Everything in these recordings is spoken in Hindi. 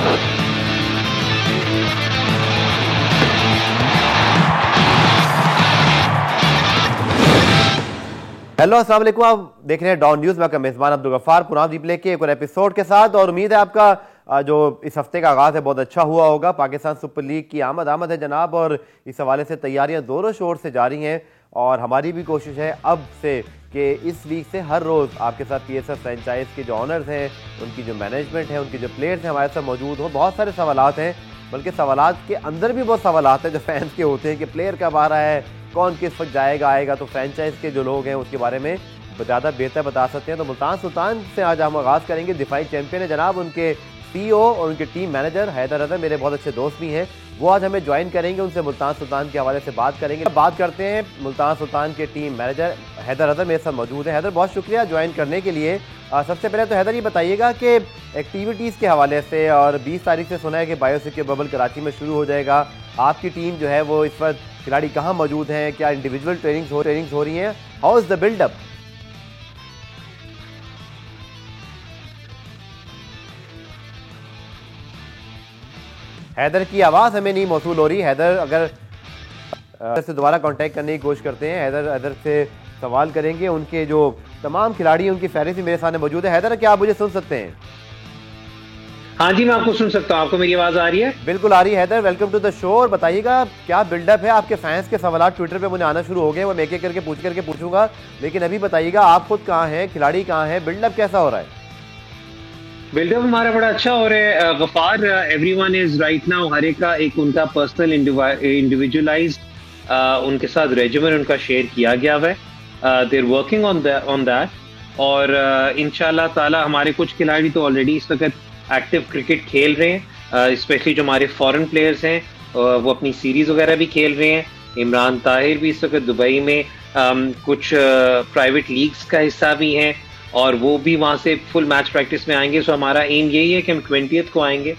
हेलो अस्सलाम वालेकुम, आप देख रहे हैं डॉन न्यूज़। मैं मेज़बान अब्दुल गफ्फार पुनः रिप्ले के एक और एपिसोड के साथ, और उम्मीद है आपका जो इस हफ्ते का आगाज़ है बहुत अच्छा हुआ होगा। पाकिस्तान सुपर लीग की आमद है जनाब, और इस हवाले से तैयारियां ज़ोरों शोर से जारी हैं, और हमारी भी कोशिश है अब से कि इस लीग से हर रोज़ आपके साथ PSL फ्रेंचाइज के जो ऑनर्स हैं, उनकी जो मैनेजमेंट है, उनके जो प्लेयर्स हैं, हमारे साथ मौजूद हो। बहुत सारे सवालात हैं, बल्कि सवालात के अंदर भी बहुत सवालात हैं जो फैंस के होते हैं कि प्लेयर कब आ रहा है, कौन किस वक्त जाएगा आएगा। तो फ्रेंचाइज के जो लोग हैं उसके बारे में ज़्यादा बेहतर बता सकते हैं। तो मुल्तान सुल्तान से आज हम आगाज़ करेंगे। दिफाई चैंपियन है जनाब, उनके CEO और उनके टीम मैनेजर हैदर रज़ा मेरे बहुत अच्छे दोस्त भी हैं, वो आज हमें ज्वाइन करेंगे। उनसे मुल्तान सुल्तान के हवाले से बात करेंगे। बात करते हैं मुल्तान सुल्तान के टीम मैनेजर हैदर रज़ा मेरे साथ मौजूद है। हैदर, बहुत शुक्रिया ज्वाइन करने के लिए। सबसे पहले तो हैदर ये बताइएगा कि एक्टिविटीज़ के हवाले से, और 20 तारीख से सुना है कि बायोसिक्योर बबल कराची में शुरू हो जाएगा। आपकी टीम जो है वो इस वक्त खिलाड़ी कहाँ मौजूद हैं, क्या इंडिविजुअल ट्रेनिंग्स हो रही हैं, how is the buildup? Haider की आवाज़ हमें नहीं मौसूल हो रही। हैदर अगर से दोबारा कांटेक्ट करने की कोशिश करते हैं। हैदर से सवाल करेंगे। उनके जो तमाम खिलाड़ी हैं उनकी फहरिस्त मेरे सामने मौजूद है। हैदर, क्या आप मुझे सुन सकते हैं? हाँ जी, मैं आपको सुन सकता हूँ। आपको मेरी आवाज़ आ रही है? बिल्कुल आ रही है। Haider, welcome to the show. और बताइएगा क्या बिल्डअप है? आपके फैंस के सवाल ट्विटर पे मुझे आना शुरू हो गए, वो मैं एक एक करके पूछूंगा, लेकिन अभी बताइएगा आप खुद कहाँ हैं, खिलाड़ी कहाँ हैं, बिल्डअप कैसा हो रहा है? बिल्डअप हमारा बड़ा अच्छा हो रहा है Ghaffar. Everyone is right now, हर एक का एक उनका पर्सनल इंडिविजुअलाइज्ड उनके साथ रेजिमेंट उनका शेयर किया गया है। They are working on that, और इंशाल्लाह ताला हमारे कुछ खिलाड़ी तो ऑलरेडी इस वक्त एक्टिव क्रिकेट खेल रहे हैं। स्पेशली जो हमारे फॉरेन प्लेयर्स हैं वो अपनी सीरीज वगैरह भी खेल रहे हैं। इमरान ताहिर भी इस वक्त दुबई में कुछ प्राइवेट लीग्स का हिस्सा भी हैं, और वो भी वहाँ से फुल मैच प्रैक्टिस में आएंगे। सो हमारा एम यही है कि हम 20th को आएंगे,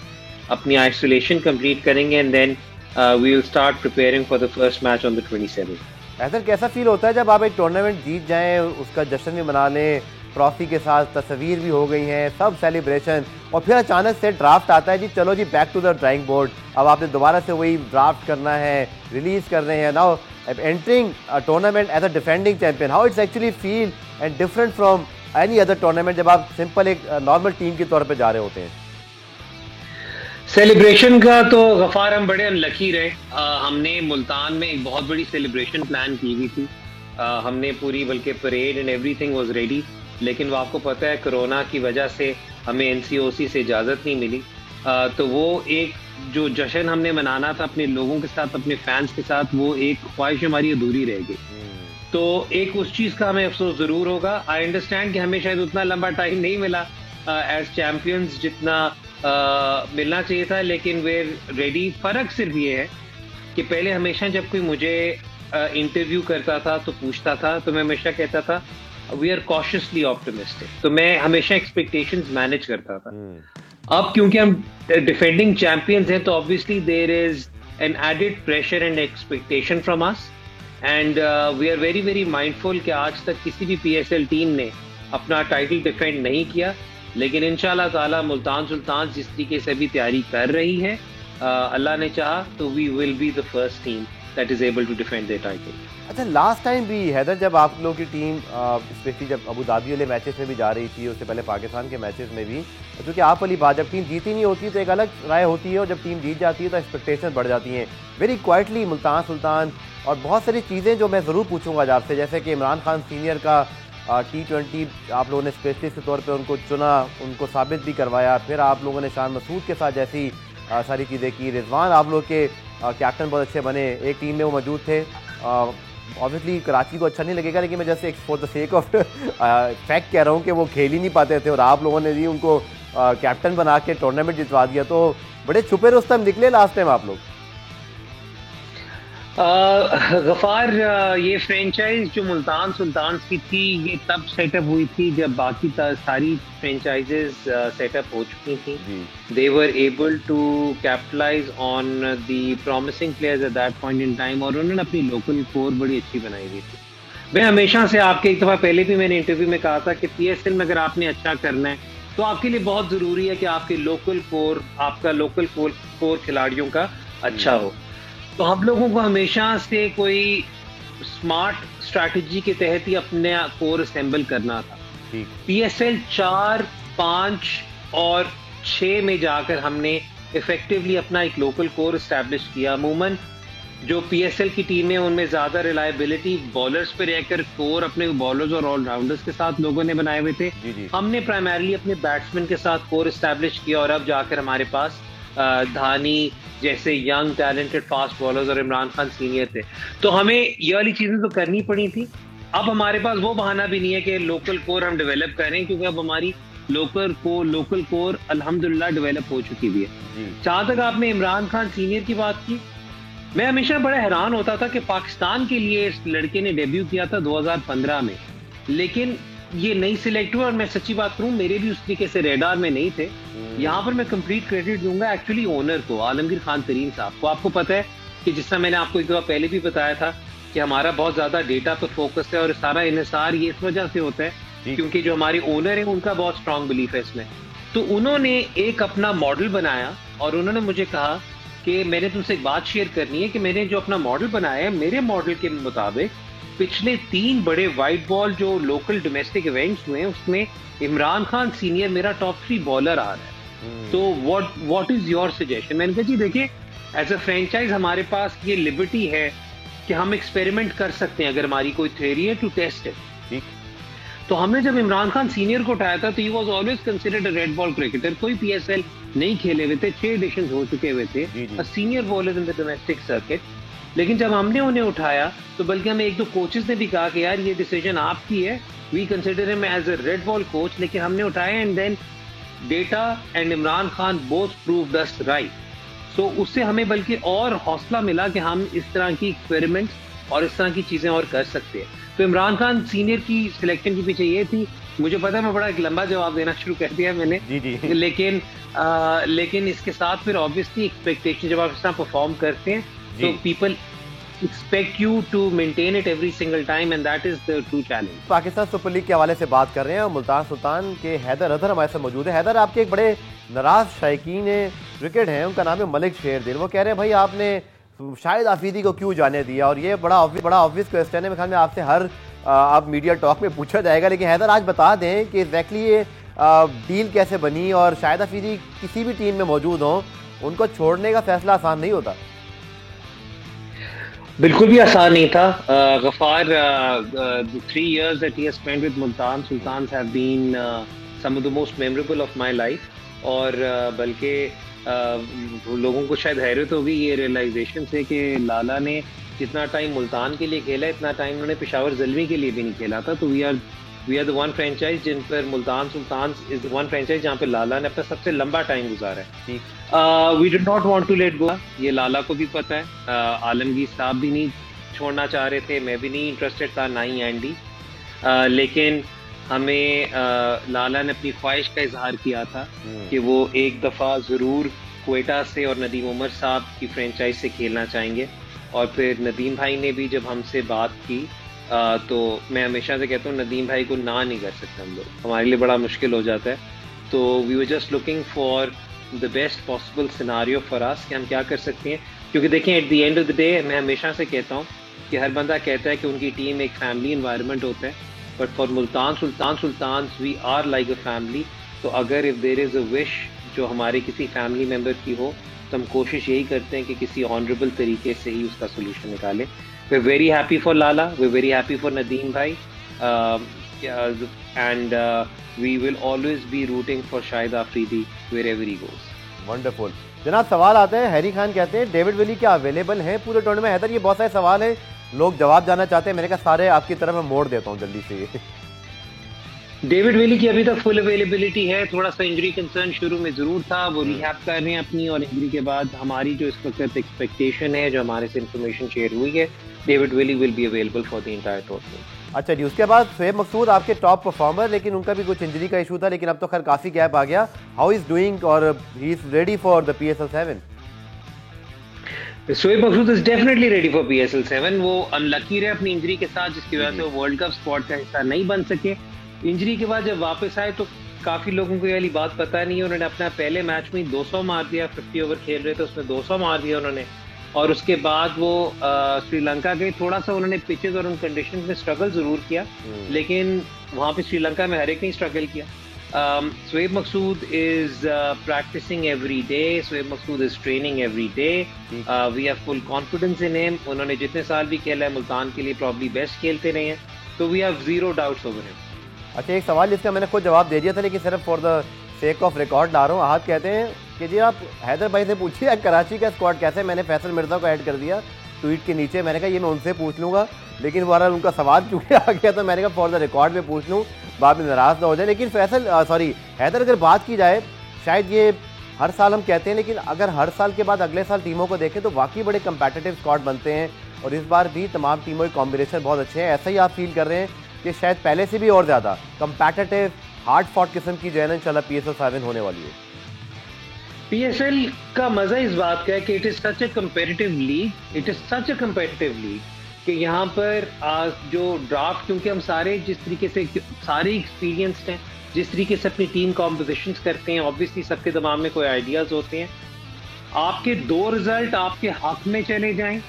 अपनी आइसोलेशन कंप्लीट करेंगे, and then we will start preparing for the first match on the 27th। ऐसा कैसा फील होता है जब आप एक टूर्नामेंट जीत जाएं, उसका जश्न भी मना लें, ट्रॉफी के साथ तस्वीर भी हो गई हैं, सब सेलिब्रेशन, और फिर अचानक से ड्राफ्ट आता है, जी चलो जी back to the drawing board, अब आपने दोबारा से वही ड्राफ्ट करना है, रिलीज कर रहे हैं। Now entering a tournament as a defending champion, how it's actually feel and different from any other tournament जब आप सिंपल एक नॉर्मल टीम के तौर पे जा रहे होते हैं? सेलिब्रेशन का तो गफार हम बड़े अनलकी रहे। हमने मुल्तान में एक बहुत बड़ी सेलिब्रेशन प्लान की हुई थी। हमने पूरी, बल्कि parade and everything was ready, लेकिन वो आपको पता है कोरोना की वजह से हमें NCOC से इजाज़त नहीं मिली। तो वो एक जो जश्न हमने मनाना था अपने लोगों के साथ, अपने फैंस के साथ, वो एक ख्वाहिश हमारी अधूरी रह गई। तो एक उस चीज़ का हमें अफसोस ज़रूर होगा। आई अंडरस्टैंड कि हमें शायद उतना लंबा टाइम नहीं मिला एज चैम्पियंस जितना मिलना चाहिए था, लेकिन वे रेडी। फ़र्क सिर्फ ये है कि पहले हमेशा जब कोई मुझे इंटरव्यू करता था तो पूछता था, तो मैं हमेशा कहता था वी आर कॉशियसली ऑप्टिमिस्टिक। तो मैं हमेशा एक्सपेक्टेशंस मैनेज करता था। अब क्योंकि हम डिफेंडिंग चैंपियंस हैं, तो obviously there is an added pressure and expectation from us, and we are very very mindful कि आज तक किसी भी PSL टीम ने अपना टाइटल डिफेंड नहीं किया, लेकिन इंशाल्लाह ताला मुल्तान सुल्तान जिस तरीके से भी तैयारी कर रही है, अल्लाह ने चाहा तो we will be the first team that is able to defend their title. अच्छा, लास्ट टाइम भी हैदर जब आप लोगों की टीम स्पेशली जब अबू धाबी वाले मैचेस में भी जा रही थी, उससे पहले पाकिस्तान के मैचेस में भी, क्योंकि आप वाली बात, जब टीम जीती नहीं होती तो एक अलग राय होती है, और जब टीम जीत जाती है तो एक्सपेक्टेशन बढ़ जाती हैं वेरी क्वाइटली। मुल्तान सुल्तान और बहुत सारी चीज़ें जो मैं ज़रूर पूछूंगा आज आपसे, जैसे कि इमरान खान सीनियर का T20 आप लोगों ने स्पेशलिस्ट के तौर पे उनको चुना, उनको साबित भी करवाया, फिर आप लोगों ने शान मसूद के साथ जैसी सारी चीज़ें की, रिजवान आप लोग के कैप्टन बहुत अच्छे बने, एक टीम में वो मौजूद थे। ऑब्वियसली कराची को अच्छा नहीं लगेगा, लेकिन मैं जैसे for the sake of fact कह रहा हूँ कि वो खेल ही नहीं पाते थे, और आप लोगों ने भी उनको कैप्टन बना के टूर्नामेंट जितवा दिया। तो बड़े छुपे रुस्तम निकले लास्ट टाइम आप लोग। गफार, ये फ्रेंचाइज जो मुल्तान सुल्तान की थी, ये तब सेटअप हुई थी जब बाकी सारी फ्रेंचाइजेस सेटअप हो चुकी थी। They were able to capitalise on the promising players at that point in time, और उन्होंने अपनी लोकल कोर बड़ी अच्छी बनाई हुई थी। मैं हमेशा से आपके एक दफ़ा पहले भी मैंने इंटरव्यू में कहा था कि PSL में अगर आपने अच्छा करना है तो आपके लिए बहुत जरूरी है कि आपके आपका लोकल कोर खिलाड़ियों का अच्छा हो। तो हम लोगों को हमेशा से कोई स्मार्ट स्ट्रैटेजी के तहत ही अपने कोर असेंबल करना था। PSL 4, 5 और 6 में जाकर हमने इफेक्टिवली अपना एक लोकल कोर एस्टैब्लिश किया। अमूमन जो PSL की टीम है उनमें ज्यादा रिलायबिलिटी बॉलर्स पे रहकर कोर अपने बॉलर्स और ऑलराउंडर्स के साथ लोगों ने बनाए हुए थे। हमने प्राइमरली अपने बैट्समैन के साथ कोर एस्टैब्लिश किया और अब जाकर हमारे पास धानी जैसे यंग टैलेंटेड फास्ट बॉलर्स और इमरान खान सीनियर थे। तो हमें ये वाली चीजें तो करनी पड़ी थी। अब हमारे पास वो बहाना भी नहीं है कि लोकल कोर हम डेवलप करें, क्योंकि अब हमारी लोकल कोर अल्हम्दुलिल्लाह डेवलप हो चुकी भी है। जहां तक आपने इमरान खान सीनियर की बात की, मैं हमेशा बड़ा हैरान होता था कि पाकिस्तान के लिए इस लड़के ने डेब्यू किया था 2015 में, लेकिन ये नहीं सिलेक्ट हुआ। और मैं सच्ची बात करूं, मेरे भी उस तरीके से रेडार में नहीं थे। यहाँ पर मैं कंप्लीट क्रेडिट दूंगा एक्चुअली ओनर को, आलमगीर खान तरीन साहब को। आपको पता है कि जिस तरह मैंने आपको एक दफा पहले भी बताया था कि हमारा बहुत ज्यादा डेटा पर फोकस है और सारा इन्हिसार ये इस वजह से होता है क्योंकि जो हमारे ओनर है उनका बहुत स्ट्रांग बिलीफ है इसमें। तो उन्होंने एक अपना मॉडल बनाया और उन्होंने मुझे कहा कि मैंने तुमसे एक बात शेयर करनी है कि मैंने जो अपना मॉडल बनाया है, मेरे मॉडल के मुताबिक पिछले 3 बड़े वाइट बॉल जो लोकल डोमेस्टिक इवेंट्स हुए हैं उसमें इमरान खान सीनियर मेरा टॉप 3 बॉलर आ रहा है। तो व्हाट इज योर सजेशन? मैंने कहा जी देखिए, एज अ फ्रेंचाइज हमारे पास ये लिबर्टी है कि हम एक्सपेरिमेंट कर सकते हैं अगर हमारी कोई थ्योरी है टू टेस्ट इट। तो हमने जब इमरान खान सीनियर को उठाया था तो he was always considered a red ball cricketer. कोई PSL नहीं खेले हुए थे, 6 एडिशंस हो चुके हुए थे, a senior bowler in the domestic circuit. लेकिन जब हमने उन्हें उठाया तो बल्कि हमें एक दो कोचेस ने भी कहा कि यार ये डिसीजन आपकी है, we consider him as a red ball coach, लेकिन हमने उठाया and then data and Imran Khan both proved us right. तो उससे हमें बल्कि और हौसला मिला कि हम इस तरह की एक्सपेरिमेंट और इस तरह की चीजें और कर सकते हैं। तो इमरान खान सीनियर की सिलेक्शन के पीछे ये थी। मुझे पता है मैं बड़ा एक लंबा जवाब देना शुरू कर दिया मैंने, लेकिन इसके साथ फिर ऑब्वियसली एक्सपेक्टेशन जब आप इस तरह परफॉर्म करते हैं तो people expect you to maintain it every single time and that is the true challenge। Pakistan super league के हवाले से बात कर रहे हैं और मुल्तान सुल्तान के हैदर अजहर हमारे साथ मौजूद है। हैदर, आपके एक बड़े नाराज शायकीन क्रिकेट हैं, उनका नाम है मलिक शेरदिल। वो कह रहे हैं भाई आपने शाहिद आफरीदी को क्यों जाने दिया, और ये बड़ा ऑब्वियस क्वेश्चन है। मेरे ख्याल में आपसे हर आप मीडिया टॉक में पूछा जाएगा, लेकिन हैदर आज बता दें कि एग्जैक्टली ये डील कैसे बनी और शाहिद आफरीदी किसी भी टीम में मौजूद हो उनको छोड़ने का फैसला आसान नहीं होता। बिल्कुल भी आसान नहीं था Ghaffar. 3 years that he has spent with Multan Sultans have been some of the most memorable of my life। और बल्कि लोगों को शायद हैरत होगी ये रियलाइजेशन से कि लाला ने जितना टाइम मुल्तान के लिए खेला इतना टाइम उन्होंने पेशावर ज़ल्मी के लिए भी नहीं खेला था। तो we are the one franchise जिन पर Multan Sultan is the one franchise जहाँ पे लाला ने अपना सबसे लंबा टाइम गुजारा है। We did not want to let go, ये लाला को भी पता है। आलमगीर साहब भी नहीं छोड़ना चाह रहे थे, मैं भी नहीं इंटरेस्टेड था, ना ही एंडी। लेकिन हमें लाला ने अपनी ख्वाहिश का इजहार किया था कि वो एक दफ़ा ज़रूर क्वेटा से और नदीम उमर साहब की फ्रेंचाइज से खेलना चाहेंगे। और फिर नदीम भाई ने भी जब हमसे बात की तो मैं हमेशा से कहता हूँ नदीम भाई को ना नहीं कर सकते हम लोग, हमारे लिए बड़ा मुश्किल हो जाता है। तो we were just looking for the best possible scenario for us कि हम क्या कर सकते हैं। क्योंकि देखें at the end of the day मैं हमेशा से कहता हूँ कि हर बंदा कहता है कि उनकी टीम एक फैमिली इन्वायरमेंट होता है, but for Multan Sultan we are like a family. तो अगर if there is a wish जो हमारे किसी फैमिली मेम्बर की हो तो हम कोशिश यही करते हैं कि किसी ऑनरेबल तरीके से ही उसका सोल्यूशन निकालें। We're very happy for Lala, we're very happy for Nadeem bhai, and we will always be rooting for Shahid Afridi wherever he goes। Wonderful। जनाब सवाल आते हैं, हैरी खान कहते हैं डेविड विली क्या अवेलेबल है पूरे टूर्नामेंट में? हैदर, ये बहुत सारे सवाल हैं, लोग जवाब जानना चाहते हैं, मैंने कहा सारे आपकी तरफ मैं मोड़ देता हूँ जल्दी से। डेविड विली की अभी तक फुल अवेलेबिलिटी है, थोड़ा सा इंजरी कंसर्न शुरू में जरूर था, वो रिहैब कर रहे हैं अपनी, और इंजरी के बाद हमारी जो इस वक्त एक्सपेक्टेशन है, जो हमारे से इंफॉर्मेशन शेयर हुई है, David Willey will be available for the entire tournament. अच्छा जी, उसके बाद शोएब मकसूद आपके टॉप परफॉर्मर, लेकिन उनका भी कुछ इंजरी का इशू था, लेकिन अब तो खैर काफी गैप आ गया। हाउ इज डूइंग और he is ready for the PSL 7? Shoaib Maqsood is definitely ready for PSL 7। वो अनलकी रहे अपनी इंजरी के साथ, जिसकी वजह से वो वर्ल्ड कप स्क्वाड का हिस्सा नहीं बन सके। इंजरी के बाद जब वापस आए तो काफी लोगों को ये वाली बात पता नहीं है, उन्होंने अपना पहले मैच में 200 मार दिया, 50 ओवर खेल रहे थे उसमें 200 मार दिया उन्होंने। और उसके बाद वो श्रीलंका गए, थोड़ा सा उन्होंने पिचेस और उन कंडीशन में स्ट्रगल जरूर किया, लेकिन वहां पे श्रीलंका में हर एक ने स्ट्रगल किया। Shoaib Masood is practicing every day. Shoaib Masood is training every day. We have full confidence in him. उन्होंने जितने साल भी खेला है मुल्तान के लिए probably best खेलते रहे हैं, तो we have zero doubts over him. अच्छा, एक सवाल जिसका मैंने खुद जवाब दे दिया था, लेकिन सिर्फ for the sake of record ला रहा हूँ। आहत कहते हैं कि जी आप हैदर भाई से पूछिए कराची का स्क्वाड कैसे, मैंने फैसल मिर्जा को ऐड कर दिया ट्वीट के नीचे। मैंने कहा ये मैं उनसे पूछ लूँगा, लेकिन बहरहाल उनका सवाल चूंकि आ गया तो मैंने कहा फॉर द रिकॉर्ड में पूछ लूँ, बाद में नाराज़ ना हो जाए। लेकिन फैसल हैदर, अगर बात की जाए, शायद ये हर साल हम कहते हैं, लेकिन अगर हर साल के बाद अगले साल टीमों को देखें तो वाकई बड़े कंपेटिटिव स्क्वाड बनते हैं, और इस बार भी तमाम टीमों के कॉम्बिनेशन बहुत अच्छे हैं। ऐसा ही आप फील कर रहे हैं कि शायद पहले से भी और ज़्यादा कंपेटिटिव हार्ड फॉट किस्म की जो है ना इंशाल्लाह PSL 7 होने वाली है? PSL का मजा इस बात का है कि it is such A competitive league, it is such A competitive league कि यहाँ पर जो ड्राफ्ट, क्योंकि हम सारे जिस तरीके से सारे एक्सपीरियंस्ड हैं, जिस तरीके से अपनी टीम कॉम्पोजिशंस करते हैं, ऑब्वियसली सबके दिमाग में कोई आइडियाज होते हैं। आपके 2 रिजल्ट आपके हक में चले जाएं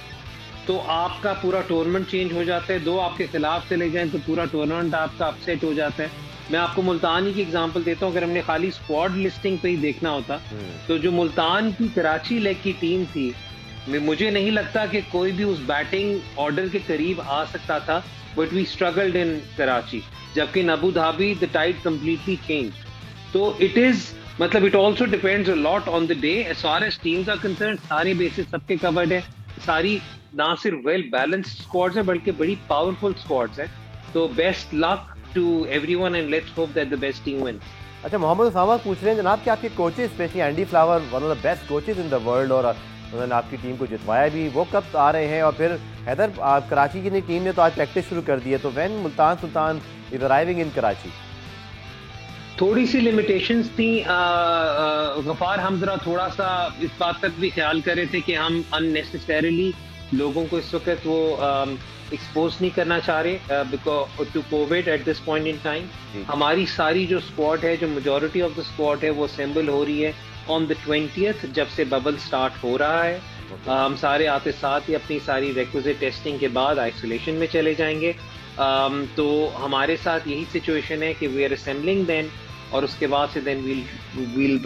तो आपका पूरा टूर्नामेंट चेंज हो जाता है, 2 आपके खिलाफ चले जाएं तो पूरा टूर्नामेंट आपका अपसेट हो जाता है। मैं आपको मुल्तान ही की एग्जांपल देता हूँ, अगर हमने खाली स्क्वाड लिस्टिंग पे ही देखना होता तो जो मुल्तान की कराची लेग की टीम थी, मुझे नहीं लगता कि कोई भी उस बैटिंग ऑर्डर के करीब आ सकता था, but we struggled in Karachi, जबकि in Abu Dhabi the tide completely change. तो इट इज मतलब it also depends a lot on the day. As far as teams are concern, सारे बेसिस सबके कवर्ड है, सारी ना सिर्फ वेल बैलेंस्ड स्क्वाड्स है बल्कि बड़ी पावरफुल स्क्वाड्स है। तो best luck to everyone and let's hope that the best team wins. अच्छा, मोहम्मद उसामा पूछ रहे हैं जनाब कि आपके coaches, specially Andy Flower, one of the best coaches in the world, और उन्होंने आपकी टीम को जितवाया भी, वो कब आ रहे हैं? और फिर हैदर, कराची की टीम ने तो आज प्रैक्टिस शुरू कर दी है, तो when Multan Sultan is arriving इन कराची? थोड़ी सी लिमिटेशंस थी गफार, हम जरा थोड़ा सा इस बात तक भी ख्याल कर रहे थे कि हम अननेसेसरीली लोगों को इस वक्त वो एक्सपोज नहीं करना चाह रहे because to COVID at this point in time. हमारी सारी जो स्क्वाड है, जो मेजॉरिटी ऑफ द स्क्वाड है, वो असेंबल हो रही है ऑन द 20th, जब से बबल स्टार्ट हो रहा है। हम सारे आते साथ ही अपनी सारी रिक्विजिट टेस्टिंग के बाद आइसोलेशन में चले जाएंगे। तो हमारे साथ यही सिचुएशन है कि वी आर असेंबलिंग देन, और उसके बाद से then we'll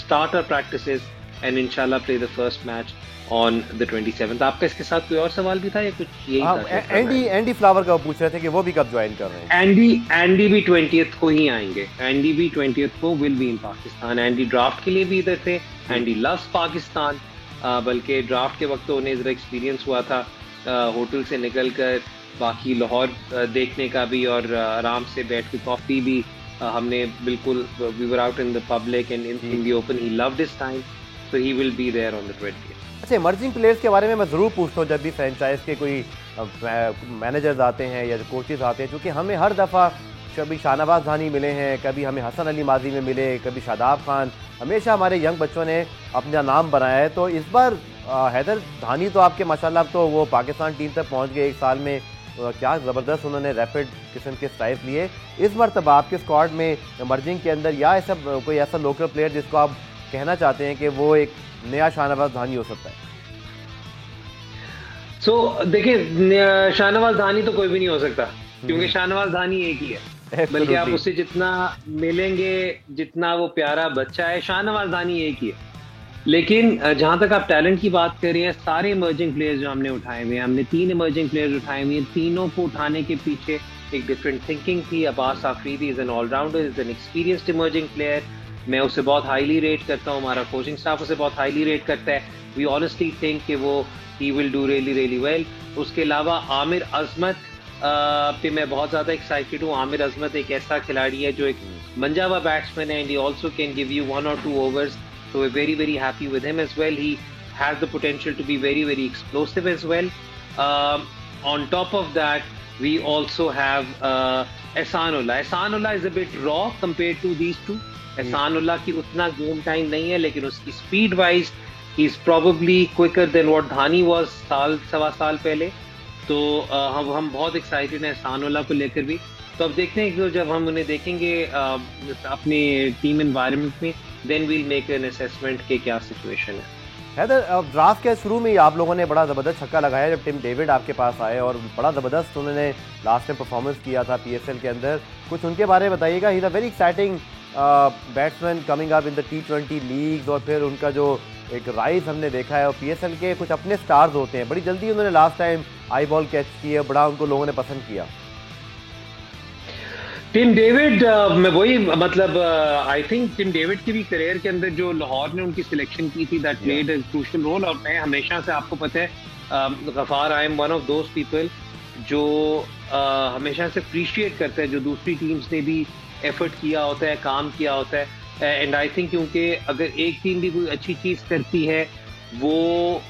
start our practices and इंशाल्लाह play the first match on the 27th। आपका इसके साथ कोई और सवाल भी था या कुछ यही था? एंडी फ्लावर का पूछ रहे थे कि वो भी कब ज्वाइन कर रहे हैं? एंडी भी 20th को ही आएंगे, एंडी भी 20th को will be in Pakistan. Andy draft के लिए भी इधर थे, एंडी लव्स पाकिस्तान, बल्कि ड्राफ्ट के वक्त तो उन्हें जरा एक्सपीरियंस हुआ था होटल से निकल कर बाकी लाहौर देखने का भी, और आराम से बैठ के कॉफी भी हमने बिल्कुल, we were out in the public and in the open. He loved his time, so he will be there on the 20th। अच्छा, इमर्जिंग प्लेयर्स के बारे में मैं ज़रूर पूछता हूँ जब भी फ्रेंचाइज के कोई मैनेजर्स आते हैं या कोचेस आते हैं, क्योंकि हमें हर दफ़ा कभी शाहनवाज धानी मिले हैं, कभी हमें हसन अली माजी में मिले, कभी शादाब खान, हमेशा हमारे यंग बच्चों ने अपना नाम बनाया है। तो इस बार हैदर धानी तो आपके माशाल्लाह अब तो वो पाकिस्तान टीम तक पहुँच गए 1 साल में, क्या ज़बरदस्त उन्होंने रैपिड किस्म के स्ट्राइक लिए। इस मरतबा आपके स्क्वाड में इमर्जिंग के अंदर या ऐसा कोई ऐसा लोकल प्लेयर जिसको आप कहना चाहते हैं कि वो एक नया शाहनवाज धानी हो सकता है? देखिए, शाहनवाज धानी तो कोई भी नहीं हो सकता, क्योंकि शाहनवाज धानी एक ही है, बल्कि आप उससे जितना मिलेंगे, जितना वो प्यारा बच्चा है, शाहनवाज धानी एक ही है। लेकिन जहां तक आप टैलेंट की बात कर रहे हैं, सारे इमर्जिंग प्लेयर्स जो हमने उठाए हुए हैं, हमने 3 इमर्जिंग प्लेयर्स उठाए हुए हैं, तीनों को उठाने के पीछे एक डिफरेंट थिंकिंग थी। Abbas Afridi is an allrounder, is an experienced emerging player, मैं उसे बहुत हाईली रेट करता हूँ, हमारा कोचिंग स्टाफ उसे बहुत हाईली रेट करता है। वी ऑनेस्टली थिंक कि वो he will do really well. उसके अलावा आमिर अजमत पे मैं बहुत ज़्यादा एक्साइटेड हूँ। आमिर अजमत एक ऐसा खिलाड़ी है जो एक मंजा हुआ बैट्समैन है, and he also can give you 1 or 2 overs, so we're very happy with him as well. He has the potential to be very explosive as well. On top of that, we also have Ehsanullah. Ehsanullah is a bit raw compared to these two. Ehsanullah की उतना गेम टाइम नहीं है, लेकिन उसकी speed wise he is probably quicker than what Dhani was सवा साल पहले। तो हम बहुत एक्साइटेड हैं एहसानुल्लाह को लेकर भी। तो अब देखते हैं कि जब हम उन्हें देखेंगे अपने टीम एनवायरनमेंट में, then we'll make an assessment कि क्या सिचुएशन है। हैदर, ड्राफ्ट के शुरू में ही आप लोगों ने बड़ा ज़बरदस्त छक्का लगाया जब टिम डेविड आपके पास आए और बड़ा ज़बरदस्त उन्होंने लास्ट में परफॉर्मेंस किया था पीएसएल के अंदर। कुछ उनके बारे में बताइएगा। He is a very exciting batsman coming up in the T20 leagues, और फिर उनका जो एक राइज हमने देखा है, और पीएसएल के कुछ अपने स्टार्स होते हैं। बड़ी जल्दी उन्होंने last time eye ball catch की है, बड़ा उनको लोगों ने पसंद किया। टिम डेविड, मैं वही मतलब आई थिंक टिम डेविड की भी करियर के अंदर जो लाहौर ने उनकी सिलेक्शन की थी, that played a crucial role. और मैं हमेशा से, आपको पता है Ghaffar, I am one of those people जो हमेशा से अप्रिशिएट करता है जो दूसरी टीम्स ने भी एफर्ट किया होता है, काम किया होता है। एंड आई थिंक क्योंकि अगर एक टीम भी कोई अच्छी चीज़ करती है, वो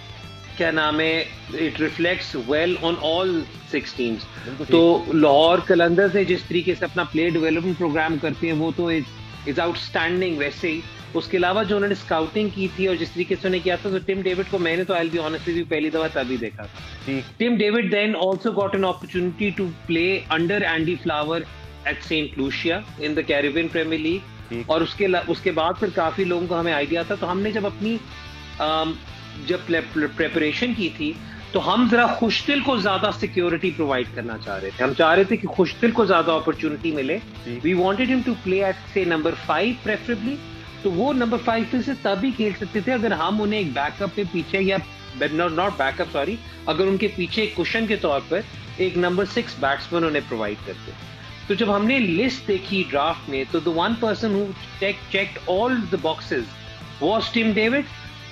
क्या नाम है, it reflects well on all 6 teams. तो लाहौर कलंदर्स ने जिस तरीके से अपना प्लेयर डेवलपमेंट प्रोग्राम करते हैं, वो तो इज आउटस्टैंडिंग। वैसे ही उसके अलावा जो उन्होंने स्काउटिंग की थी और जिस तरीके से उन्होंने किया था, तो टिम डेविड को मैंने तो I will be honest with you पहली दफा तभी देखा था। Tim David then also got an opportunity to play under Andy Flower at Saint Lucia in the Caribbean Premier League. और उसके बाद फिर काफी लोगों को हमें आइडिया था। तो हमने जब अपनी जब प्रेपरेशन की थी, तो हम जरा खुशदिल को ज्यादा सिक्योरिटी प्रोवाइड करना चाह रहे थे। हम चाह रहे थे कि खुशदिल को ज्यादा अपॉर्चुनिटी मिले। We wanted him to play at say number 5 preferably. तो वो नंबर 5 पे से तभी खेल सकते थे अगर हम उन्हें एक बैकअप पे पीछे, या नॉट बैकअप सॉरी, अगर उनके पीछे एक कुशन के तौर पर एक नंबर 6 बैट्समैन उन्हें प्रोवाइड करते। तो जब हमने लिस्ट देखी ड्राफ्ट में, तो the one person who checked all the boxes was Tim David.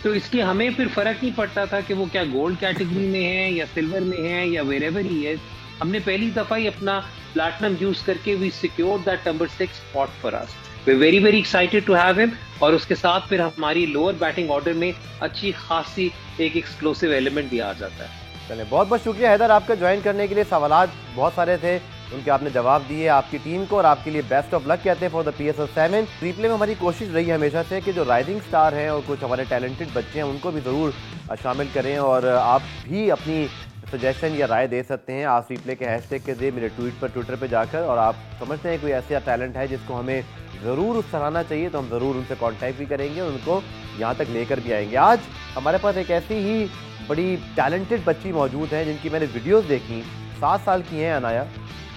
तो इसके हमें फिर फर्क नहीं पड़ता था कि वो क्या गोल्ड कैटेगरी में है या सिल्वर में है या वेरेवर ही है। हमने पहली दफा ही अपना प्लैटिनम यूज करके we secured that number 6 spot for us. We are very very excited to have him. और उसके साथ फिर हमारी लोअर बैटिंग ऑर्डर में अच्छी खासी एक एक्सप्लोसिव एलिमेंट भी आ जाता है। चलिए, बहुत बहुत शुक्रिया हैदर आपका ज्वाइन करने के लिए। सवालात बहुत सारे थे, उनके आपने जवाब दिए। आपकी टीम को और आपके लिए बेस्ट ऑफ लक कहते हैं फॉर द PSL 7। रिप्ले में हमारी कोशिश रही है हमेशा से कि जो राइजिंग स्टार हैं और कुछ हमारे टैलेंटेड बच्चे हैं, उनको भी ज़रूर शामिल करें। और आप भी अपनी सजेशन या राय दे सकते हैं आज रिप्ले के हैशटैग के जरिए मेरे ट्वीट पर, ट्विटर पर जाकर। और आप समझते हैं कोई ऐसा टैलेंट है जिसको हमें ज़रूर सराहना चाहिए, तो हम ज़रूर उनसे कॉन्टैक्ट भी करेंगे और उनको यहाँ तक लेकर भी आएंगे। आज हमारे पास एक ऐसी ही बड़ी टैलेंटेड बच्ची मौजूद है जिनकी मैंने वीडियोस देखी। 7 साल की हैं अनाया,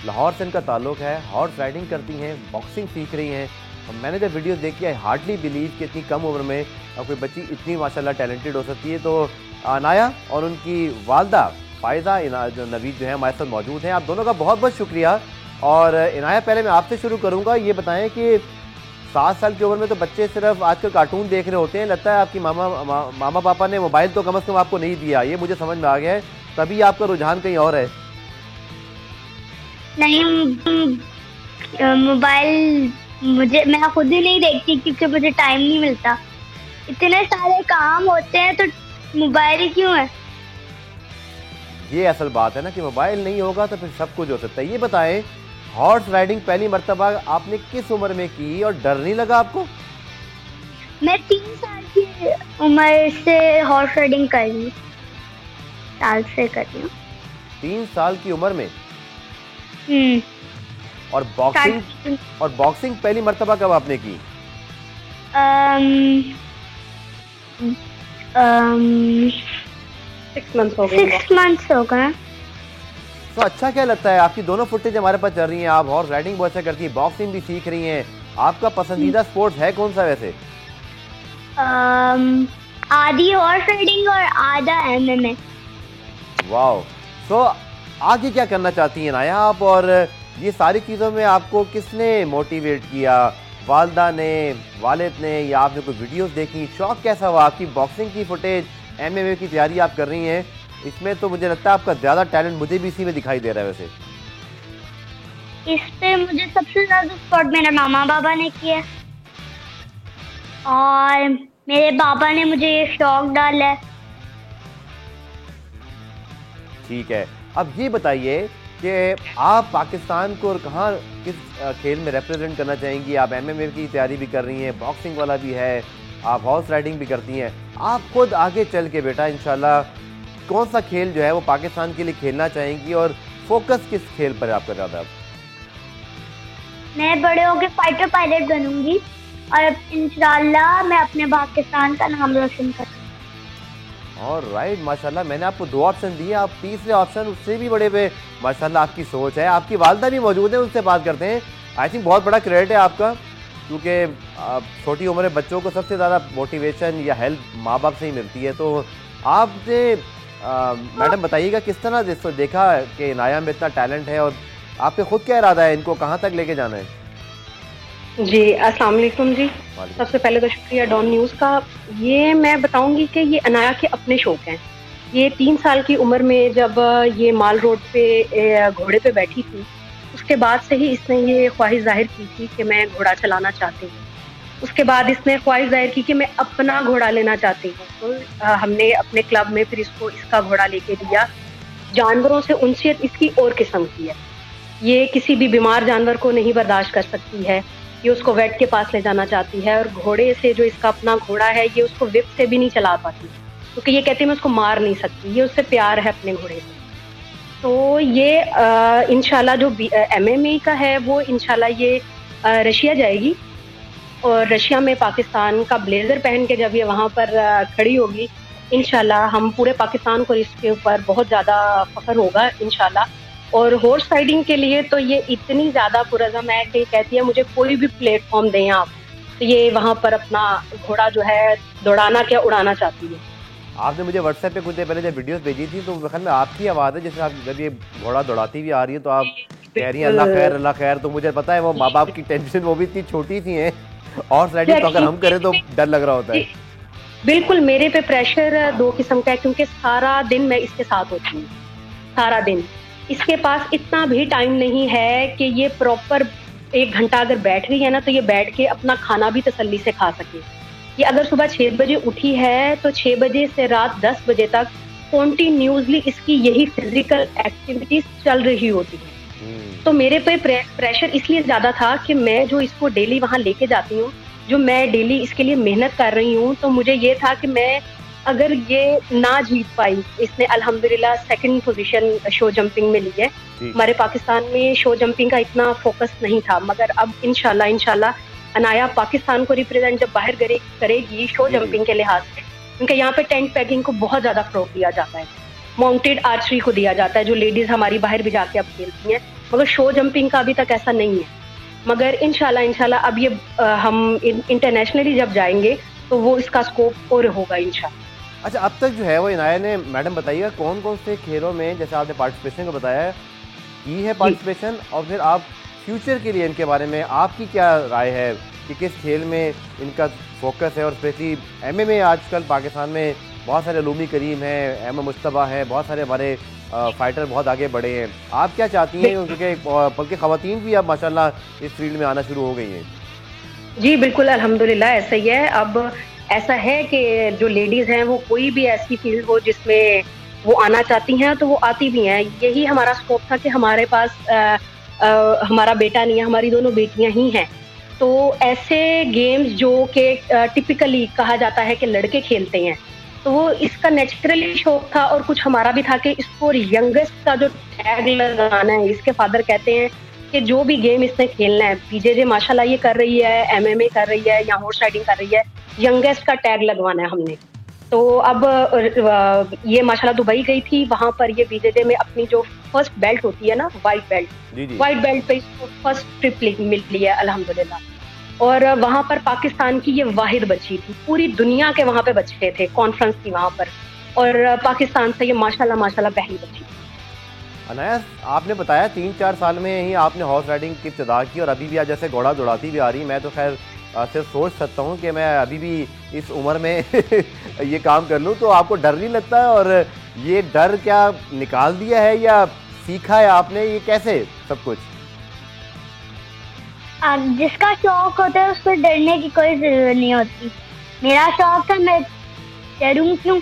लाहौर से इनका ताल्लुक है, हॉर्स राइडिंग करती हैं, बॉक्सिंग सीख रही हैं। और मैंने जब वीडियोस देखी, आई हार्डली बिलीव कि इतनी कम उम्र में कोई बच्ची इतनी माशाल्लाह टैलेंटेड हो सकती है। तो अनाया और उनकी वालदा फ़ायज़ा जो नवीद जो है हमारे साथ मौजूद हैं। आप दोनों का बहुत बहुत शुक्रिया। और इनाया, पहले मैं आपसे शुरू करूँगा, ये बताएँ कि 7 साल की उम्र में तो बच्चे सिर्फ आजकल कार्टून देख रहे होते हैं। लगता है आपकी मामा पापा ने मोबाइल तो कम से कम आपको नहीं दिया, ये मुझे समझ में आ गया है। तभी आपका रुझान कहीं और है। नहीं, मोबाइल मैं खुद ही नहीं देखती क्योंकि मुझे टाइम नहीं मिलता। इतने सारे काम होते हैं तो मोबाइल ही क्यों है। ये असल बात है ना कि मोबाइल नहीं होगा तो फिर सब कुछ हो सकता है। ये बताएं, हॉर्स राइडिंग पहली मर्तबा आपने किस उम्र में की और डर नहीं लगा आपको? मैं 3 साल की उम्र से हॉर्स राइडिंग कर रही हूँ, 3 साल की उम्र में? और बॉक्सिंग पहली मर्तबा कब आपने की? 6 मंथ्स हो गए। तो अच्छा क्या लगता है, आपकी दोनों फुटेज हमारे पास चल रही हैं, आप हॉर्स राइडिंग बहुत अच्छा करती है, बॉक्सिंग भी सीख रही हैं। आपका पसंदीदा स्पोर्ट्स है कौन सा वैसे? आधी हॉर्स राइडिंग और आधा MMA। वाओ। तो आगे क्या करना चाहती हैं नाया आप, और ये सारी चीज़ों में आपको किसने मोटिवेट किया? वालदा ने, वालिद ने, या आपने कोई वीडियोस देखी? शौक कैसा हुआ? आपकी बॉक्सिंग की फुटेज, MMA की तैयारी आप कर रही हैं, इसमें तो मुझे लगता है आपका ज़्यादा टैलेंट मुझे भी इसी में दिखाई दे रहा है। वैसे इस पे मुझे सबसे ज़्यादा सपोर्ट मेरे मामा बाबा ने किया और मेरे पापा ने मुझे ये शौक डाला है। ठीक है, अब ये बताइए कि आप पाकिस्तान को और कहाँ किस खेल में रिप्रेजेंट करना चाहेंगी? आप MMA की तैयारी भी कर रही हैं, बॉक्सिंग वाला भी है, आप हॉर्स राइडिंग भी करती हैं। आप खुद आगे चल के बेटा इंशाल्लाह कौन सा खेल जो है वो पाकिस्तान के लिए खेलना चाहेंगी और फोकस किस खेल पर है आपका ज़्यादा? मैं बड़े होके फाइटर पायलट बनूंगी और इंशाल्लाह मैं अपने पाकिस्तान का नाम रोशन करूंगी। ऑलराइट, माशाल्लाह। मैंने आपको 2 ऑप्शन दिए, आप तीसरे ऑप्शन उससे भी बड़े पे माशाल्लाह आपकी सोच है। आपकी वालदा भी मौजूद है, उनसे बात करते हैं। आई थिंक बहुत बड़ा क्रेडिट है आपका, क्योंकि छोटी उम्र में बच्चों को सबसे ज़्यादा मोटिवेशन या हेल्प माँ बाप से ही मिलती है। तो आपने मैडम बताइएगा किस तरह जिसको देखा कि इनाया में इतना टैलेंट है और आपके खुद क्या इरादा है, इनको कहाँ तक लेके जाना है? जी अस्सलाम वालेकुम जी। सबसे पहले तो शुक्रिया डॉन न्यूज़ का। ये मैं बताऊंगी कि ये अनाया के अपने शौक हैं। ये 3 साल की उम्र में जब ये माल रोड पे घोड़े पे बैठी थी, उसके बाद से ही इसने ये ख्वाहिश जाहिर की थी कि मैं घोड़ा चलाना चाहती हूँ। उसके बाद इसने ख्वाहिश जाहिर की कि मैं अपना घोड़ा लेना चाहती हूँ। तो हमने अपने क्लब में फिर इसको इसका घोड़ा लेके दिया। जानवरों से उनसियत इसकी और किस्म की है। ये किसी भी बीमार जानवर को नहीं बर्दाश्त कर सकती है। ये उसको वेट के पास ले जाना चाहती है और घोड़े से, जो इसका अपना घोड़ा है, ये उसको विप से भी नहीं चला पाती, क्योंकि ये कहती है मैं उसको मार नहीं सकती। ये उससे प्यार है अपने घोड़े से। तो ये इंशाल्लाह जो MMA का है वो इंशाल्लाह ये रशिया जाएगी और रशिया में पाकिस्तान का ब्लेजर पहन के जब ये वहाँ पर खड़ी होगी, इंशाल्लाह हम पूरे पाकिस्तान को इसके ऊपर बहुत ज़्यादा फख्र होगा इंशाल्लाह। और हॉर्स राइडिंग के लिए तो ये इतनी ज़्यादा पुरज़म है कि कहती है मुझे कोई भी प्लेटफॉर्म दें आप, तो ये वहाँ पर अपना घोड़ा जो है दौड़ाना क्या उड़ाना चाहती है। आपने मुझे व्हाट्सएप पे कुछ देर पहले जब वीडियोस भेजी थी तो ख्याल में आपकी आवाज़ है, जैसे आप जब ये घोड़ा दौड़ाती हुई आ रही है तो आप कह रही हैं अल्लाह खैर अल्लाह खैर। तो मुझे पता है वो माँ बाप की टेंशन वो भी इतनी छोटी सी है, हॉर्स राइडिंग तो अगर हम करें तो डर लग रहा होता है। बिल्कुल मेरे पे प्रेशर 2 किस्म का है, क्योंकि सारा दिन मैं इसके साथ होती हूँ। सारा दिन इसके पास इतना भी टाइम नहीं है कि ये प्रॉपर 1 घंटा अगर बैठ रही है ना, तो ये बैठ के अपना खाना भी तसल्ली से खा सके। ये अगर सुबह 6 बजे उठी है तो 6 बजे से रात 10 बजे तक कॉन्टिन्यूसली इसकी यही फिजिकल एक्टिविटीज चल रही होती है। तो मेरे पे प्रेशर इसलिए ज्यादा था कि मैं जो इसको डेली वहां लेके जाती हूँ, जो मैं डेली इसके लिए मेहनत कर रही हूँ, तो मुझे ये था कि मैं अगर ये ना जीत पाई, इसने अल्हम्दुलिल्लाह 2nd पोजीशन शो जंपिंग में ली है। हमारे पाकिस्तान में शो जंपिंग का इतना फोकस नहीं था, मगर अब इंशाल्लाह अनाया पाकिस्तान को रिप्रेजेंट जब बाहर करेगी शो जंपिंग के लिहाज से, क्योंकि यहाँ पे टेंट पैकिंग को बहुत ज्यादा फरोग दिया जाता है, माउंटेड आर्चरी को दिया जाता है, जो लेडीज हमारी बाहर भी जाके अब खेलती हैं, मगर शो जंपिंग का अभी तक ऐसा नहीं है। मगर इंशाल्लाह अब ये हम इंटरनेशनली जब जाएंगे तो वो इसका स्कोप और होगा इंशाल्लाह। अच्छा, अब तक जो है वो इनाया ने, मैडम बताइएगा कौन कौन से खेलों में, जैसे आपने पार्टिसिपेशन को बताया है, की है पार्टिसिपेशन, और फिर आप फ्यूचर के लिए इनके बारे में आपकी क्या राय है कि किस खेल में इनका फोकस है? और स्पेशली MMA आजकल पाकिस्तान में बहुत सारे लूमी करीम हैं, अहमद मुश्तबा है, बहुत सारे हमारे फाइटर बहुत आगे बढ़े हैं। आप क्या चाहती हैं, क्योंकि बल्कि ख़वातीन भी अब माशाल्लाह इस फील्ड में आना शुरू हो गई हैं? जी बिल्कुल अल्हम्दुलिल्लाह ऐसा ही है। अब ऐसा है कि जो लेडीज हैं वो कोई भी ऐसी फील्ड हो जिसमें वो आना चाहती हैं तो वो आती भी हैं। यही हमारा स्कोप था कि हमारे पास हमारा बेटा नहीं है, हमारी दोनों बेटियां ही हैं। तो ऐसे गेम्स जो कि टिपिकली कहा जाता है कि लड़के खेलते हैं, तो वो इसका नेचुरली शौक था। और कुछ हमारा भी था कि इसको यंगेस्ट का जो टैग लगाना है। इसके फादर कहते हैं कि जो भी गेम इसने खेलना है, BJJ माशाल्लाह ये कर रही है, MMA कर रही है या हॉर्स राइडिंग कर रही है, यंगेस्ट का टैग लगवाना है हमने। तो अब ये माशाल्लाह दुबई गई थी, वहां पर ये BJJ में अपनी जो फर्स्ट बेल्ट होती है ना, व्हाइट बेल्ट पे इसको फर्स्ट ट्रिप मिली है अल्हम्दुलिल्लाह। और वहां पर पाकिस्तान की ये वाहिद बच्ची थी, पूरी दुनिया के वहां पे बच्चे थे, कॉन्फ्रेंस थी वहां पर, और पाकिस्तान से ये माशाल्लाह पहली बच्ची। अनाया, आपने बताया 3-4 साल में ही आपने हॉर्स राइडिंग की इब्तिदा की और अभी भी आज जैसे घोड़ा दौड़ाती भी आ रही। मैं तो खैर सिर्फ सोच सकता हूँ कि मैं अभी भी इस उम्र में ये काम कर लूँ। तो आपको डर नहीं लगता है? और ये डर क्या निकाल दिया है या सीखा है आपने, ये कैसे सब कुछ? जिसका शौक होता है उसको डरने की कोई जरूरत नहीं होती। मेरा शौक था, मैं डरूं क्यों?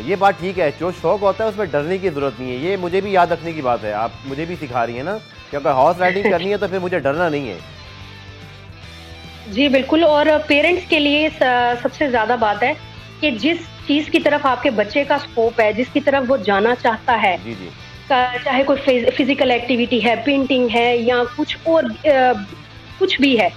ये बात ठीक है, जो शौक होता है उसमें डरने की जरूरत नहीं है। ये मुझे भी याद रखने की बात है, आप मुझे भी सिखा रही हैं ना कि अगर हॉर्स राइडिंग करनी है तो फिर मुझे डरना नहीं है। जी बिल्कुल। और पेरेंट्स के लिए सबसे ज्यादा बात है कि जिस चीज की तरफ आपके बच्चे का स्कोप है, जिसकी तरफ वो जाना चाहता है, जी जी, चाहे कोई फिजिकल एक्टिविटी है, पेंटिंग है या कुछ और कुछ भी है,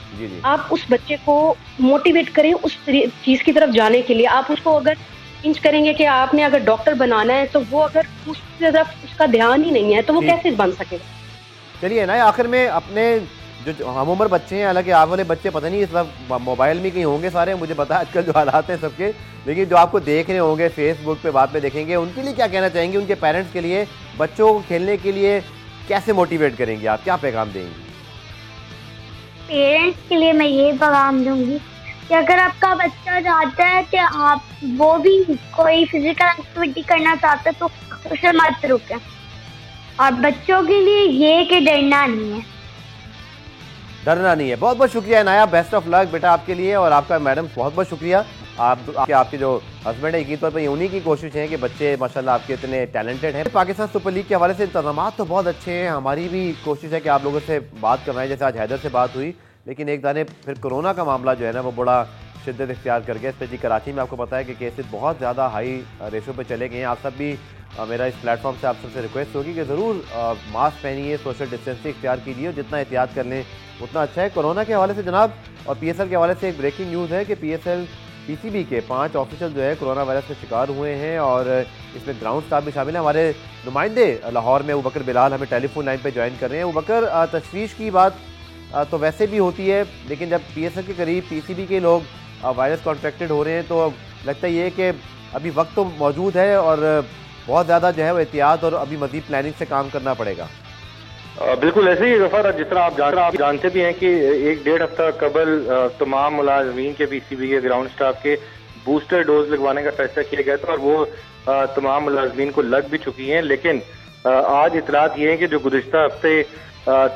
आप उस बच्चे को मोटिवेट करें उस चीज की तरफ जाने के लिए। आप उसको अगर इंच करेंगे कि आपने अगर डॉक्टर बनाना है, तो वो अगर उस तरफ उसका ध्यान ही नहीं है तो वो कैसे बन सकेगा। चलिए ना, आखिर में अपने जो हम उम्र बच्चे हैं, हालांकि आप वाले बच्चे पता नहीं इस वक्त मोबाइल में कहीं होंगे सारे, मुझे पता है आजकल जो हालात हैं सबके, लेकिन जो आपको देख रहे होंगे फेसबुक पे, बाद में देखेंगे, उनके लिए क्या कहना चाहेंगे? उनके पेरेंट्स के लिए बच्चों को खेलने के लिए कैसे मोटिवेट करेंगे आप, क्या पैगाम देंगे? पेरेंट्स के लिए मैं ये पैगाम दूंगी कि अगर आपका बच्चा चाहता है कि आप वो भी कोई फिजिकल एक्टिविटी करना चाहता है तो उसे मत रोकें। और बच्चों के लिए ये कि डरना नहीं है, डरना नहीं है। बहुत बहुत शुक्रिया नाया, बेस्ट ऑफ लक बेटा आपके लिए, और आपका मैडम बहुत बहुत शुक्रिया। आपके जो हस्बैंड है, यकीन तौर पर उन्हीं की कोशिश है कि बच्चे माशाल्लाह आपके इतने टैलेंटेड हैं। पाकिस्तान सुपर लीग के हवाले से इंतजाम तो बहुत अच्छे हैं, हमारी भी कोशिश है कि आप लोगों से बात करवाएं, जैसे आज हैदर से बात हुई, लेकिन एक दाने फिर कोरोना का मामला जो है ना वो बड़ा शिद्दत इख्तियार कर गया। स्पेशली कराची में आपको पता है कि केसेस बहुत ज़्यादा हाई रेशो पे चले गए हैं। आप सब भी मेरा इस प्लेटफॉर्म से आप सबसे रिक्वेस्ट होगी कि ज़रूर मास्क पहनिए, सोशल डिस्टेंसिंग इख्तियार कीजिए, और जितना एहतियात कर लें उतना अच्छा है। कोरोना के हवाले से जनाब और PSL के हवाले से एक ब्रेकिंग न्यूज़ है कि PSL PCB के 5 ऑफिशियल जो है कोरोना वायरस के शिकार हुए हैं, और इसमें ग्राउंड स्टाफ भी शामिल है। हमारे नुमाइंदे लाहौर में अबूबकर बिलाल हमें टेलीफोन लाइन पे ज्वाइन कर रहे हैं। अबूबकर, तशवीश की बात तो वैसे भी होती है, लेकिन जब PSL के करीब PCB के लोग वायरस कॉन्ट्रैक्टेड हो रहे हैं तो लगता ये है कि अभी वक्त तो मौजूद है और बहुत ज़्यादा जो है वो एहतियात और अभी मज़ीद प्लानिंग से काम करना पड़ेगा। बिल्कुल ऐसे ही गफार, जिस तरह आप जानते भी हैं कि 1-1.5 हफ्ता कबल तमाम मुलाजमीन के PCB के ग्राउंड स्टाफ के बूस्टर डोज लगवाने का फैसला किया गया था, और वो तमाम मुलाजमीन को लग भी चुकी हैं। लेकिन आज इतलात ये है कि जो गुज़िश्ता हफ्ते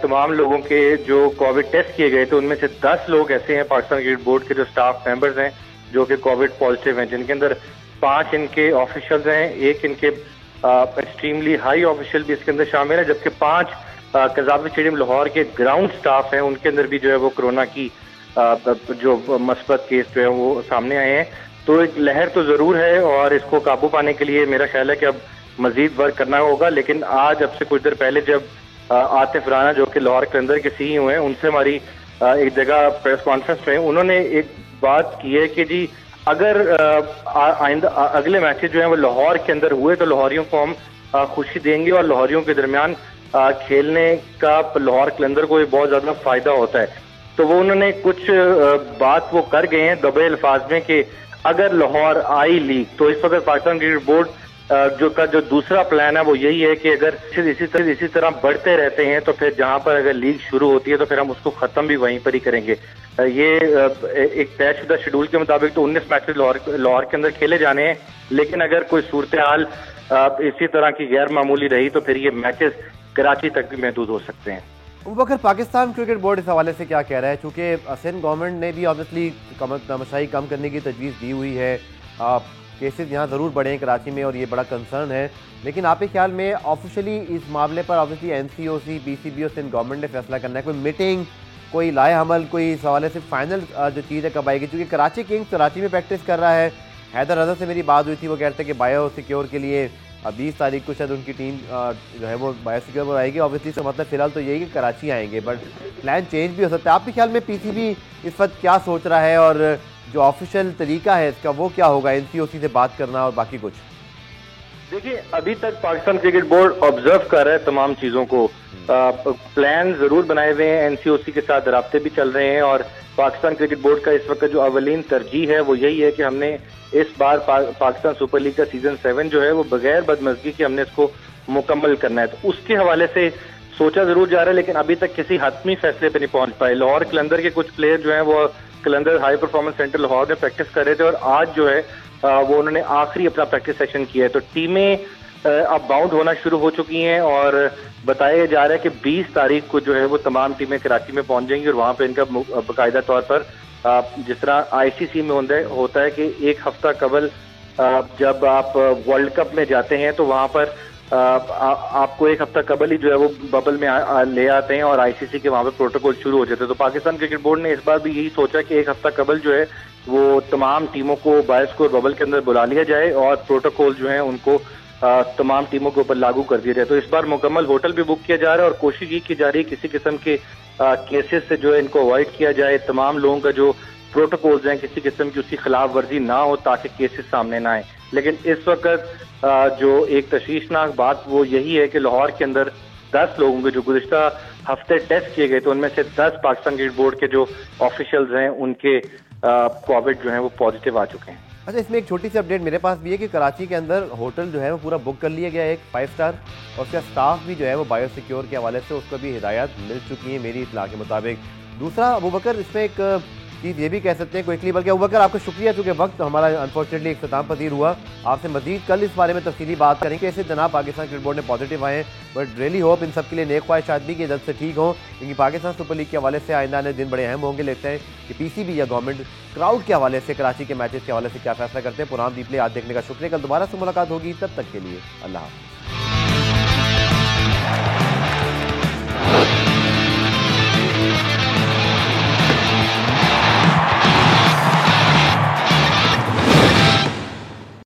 तमाम लोगों के जो कोविड टेस्ट किए गए थे, उनमें से 10 लोग ऐसे हैं पाकिस्तान क्रिकेट बोर्ड के जो स्टाफ मेंबर्स हैं जो कि कोविड पॉजिटिव हैं, जिनके अंदर 5 इनके ऑफिशियल्स हैं, 1 इनके एक्सट्रीमली हाई ऑफिशियल भी इसके अंदर शामिल है, जबकि 5 कज़ाफ़ी स्टेडियम लाहौर के ग्राउंड स्टाफ हैं, उनके अंदर भी जो है वो कोरोना की जो मस्बत केस जो है वो सामने आए हैं। तो एक लहर तो ज़रूर है, और इसको काबू पाने के लिए मेरा ख्याल है कि अब मज़ीद वर्क करना होगा। लेकिन आज अब से कुछ देर पहले जब आतिफ राना जो कि लाहौर कलंदर के CEO हैं, उनसे हमारी एक जगह प्रेस कॉन्फ्रेंस में उन्होंने एक बात की है कि जी अगर आइंदा अगले मैचेस जो हैं वो लाहौर के अंदर हुए तो लाहौरियों को हम खुशी देंगे, और लाहौरियों के दरमियान खेलने का लाहौर कलंदर को बहुत ज़्यादा फायदा होता है। तो वो उन्होंने कुछ बात वो कर गए हैं दबे अल्फाज में कि अगर लाहौर आई लीग तो इस वक्त पाकिस्तान क्रिकेट बोर्ड जो दूसरा प्लान है वो यही है कि अगर इसी तरह बढ़ते रहते हैं तो फिर जहां पर अगर लीग शुरू होती है तो फिर हम उसको खत्म भी वहीं पर ही करेंगे। ये एक तयशुदा शेड्यूल के मुताबिक तो 19 मैचेस लाहौर के अंदर खेले जाने हैं, लेकिन अगर कोई सूरत हाल इसी तरह की गैर मामूली रही तो फिर ये मैचेस कराची तक भी महदूद हो सकते हैं। अबूबकर, पाकिस्तान क्रिकेट बोर्ड इस हवाले से क्या कह रहा है? चूँकि सिंध गवर्नमेंट ने भी ऑब्वियसली तमाशाई कम करने की तजवीज़ दी हुई है, केसेस यहाँ ज़रूर बढ़े हैं कराची में और ये बड़ा कंसर्न है, लेकिन आपके ख्याल में ऑफिशियली इस मामले पर ऑब्वियसली NCOC, PCB और सिंध गवर्नमेंट ने फैसला करना है, कोई मीटिंग, कोई लाए हमल, कोई इस हवाले से फाइनल जो चीज़ है कब आएगी? क्योंकि कराची किंग्स कराची में प्रैक्टिस कर रहा है। हैदर रज़ा से मेरी बात हुई थी, वो कहते हैं कि बायो सिक्योर के लिए 20 तारीख को शायद उनकी टीम जो है वो बायो सिक्योर पर आएगी। ऑब्वियसली इसका मतलब फिलहाल तो यही कि कराची आएंगे, बट प्लान चेंज भी हो सकता है। आपके ख्याल में PCB इस वक्त क्या सोच रहा है, और जो ऑफिशियल तरीका है इसका वो क्या होगा, NCOC से बात करना और बाकी कुछ? देखिए, अभी तक पाकिस्तान क्रिकेट बोर्ड ऑब्जर्व कर रहा है तमाम चीज़ों को, प्लान ज़रूर बनाए हुए हैं, NCOC के साथ राब्ते भी चल रहे हैं, और पाकिस्तान क्रिकेट बोर्ड का इस वक्त जो अवलीन तरजीह है वो यही है कि हमने इस बार पाकिस्तान सुपर लीग का सीजन 7 जो है वो बगैर बदमज़गी के हमने इसको मुकम्मल करना है। तो उसके हवाले से सोचा ज़रूर जा रहा है, लेकिन अभी तक किसी हतमी फैसले पर नहीं पहुंच पाए। लाहौर कलंदर के कुछ प्लेयर जो हैं वो कलंदर हाई परफॉर्मेंस सेंटर लाहौर में प्रैक्टिस कर रहे थे, और आज जो है वो उन्होंने आखिरी अपना प्रैक्टिस सेशन किया है। तो टीमें अब बाउंड होना शुरू हो चुकी हैं, और बताया जा रहा है कि 20 तारीख को जो है वो तमाम टीमें कराची में पहुंच जाएंगी, और वहां पे इनका बाकायदा तौर पर जिस तरह ICC में होता है कि 1 हफ्ता कबल जब आप वर्ल्ड कप में जाते हैं तो वहां पर आपको 1 हफ्ता कबल ही जो है वो बबल में ले आते हैं, और ICC के वहां पर प्रोटोकॉल शुरू हो जाते हैं। तो पाकिस्तान क्रिकेट बोर्ड ने इस बार भी यही सोचा कि 1 हफ्ता कबल जो है वो तमाम टीमों को बायोस्कोर बबल के अंदर बुला लिया जाए, और प्रोटोकॉल जो है उनको तमाम टीमों के ऊपर लागू कर दिया जाए। तो इस बार मुकम्मल होटल भी बुक किया जा रहा है और कोशिश ये की जा रही है किसी किस्म के केसेस से जो है इनको अवॉइड किया जाए। तमाम लोगों का जो प्रोटोकॉल्स हैं किसी किस्म की उसकी खिलाफ वर्जी ना हो ताकि केसेस सामने ना आए। लेकिन इस वक्त जो एक तशवीशनाक बात वो यही है कि लाहौर के अंदर 10 लोगों के जो गुज़िश्ता हफ्ते टेस्ट किए गए तो उनमें से 10 पाकिस्तान क्रिकेट बोर्ड के जो ऑफिशियल्स हैं उनके कोविड जो है वो पॉजिटिव आ चुके हैं। अच्छा, इसमें एक छोटी सी अपडेट मेरे पास भी है कि कराची के अंदर होटल जो है वो पूरा बुक कर लिया गया है, एक 5 स्टार, और उसका स्टाफ भी जो है वो बायोसिक्योर के हवाले से उसको भी हिदायत मिल चुकी है मेरी इत्तला के मुताबिक। दूसरा अबू बकर, इसमें एक चीज़ ये भी कह सकते हैं क्विकली, बल्कि अबू बकर आपको शुक्रिया, चूँकि वक्त हमारा अनफॉर्चुनेटली इख्तिताम पसीर हुआ। आपसे मजीद कल इस बारे में तफसीली बात करेंगे। ऐसे जनाब पाकिस्तान क्रिकेट बोर्ड ने पॉजिटिव आए हैं, बट रियली होप इन सब के लिए नेक ख्वाहिशात भी कि जल्द से ठीक हों, क्योंकि पाकिस्तान सुपर लीग के हवाले से आइंदा आने दिन बड़े अहम होंगे। लगता है कि पीसीबी या गवर्नमेंट क्राउड के हवाले से कराची के मैचेस के हवाले से क्या फैसला करते हैं। पुरान दीपले आज देखने का शुक्रिया। कल दोबारा से मुलाकात होगी, तब तक के लिए अल्लाह हाफ़िज़।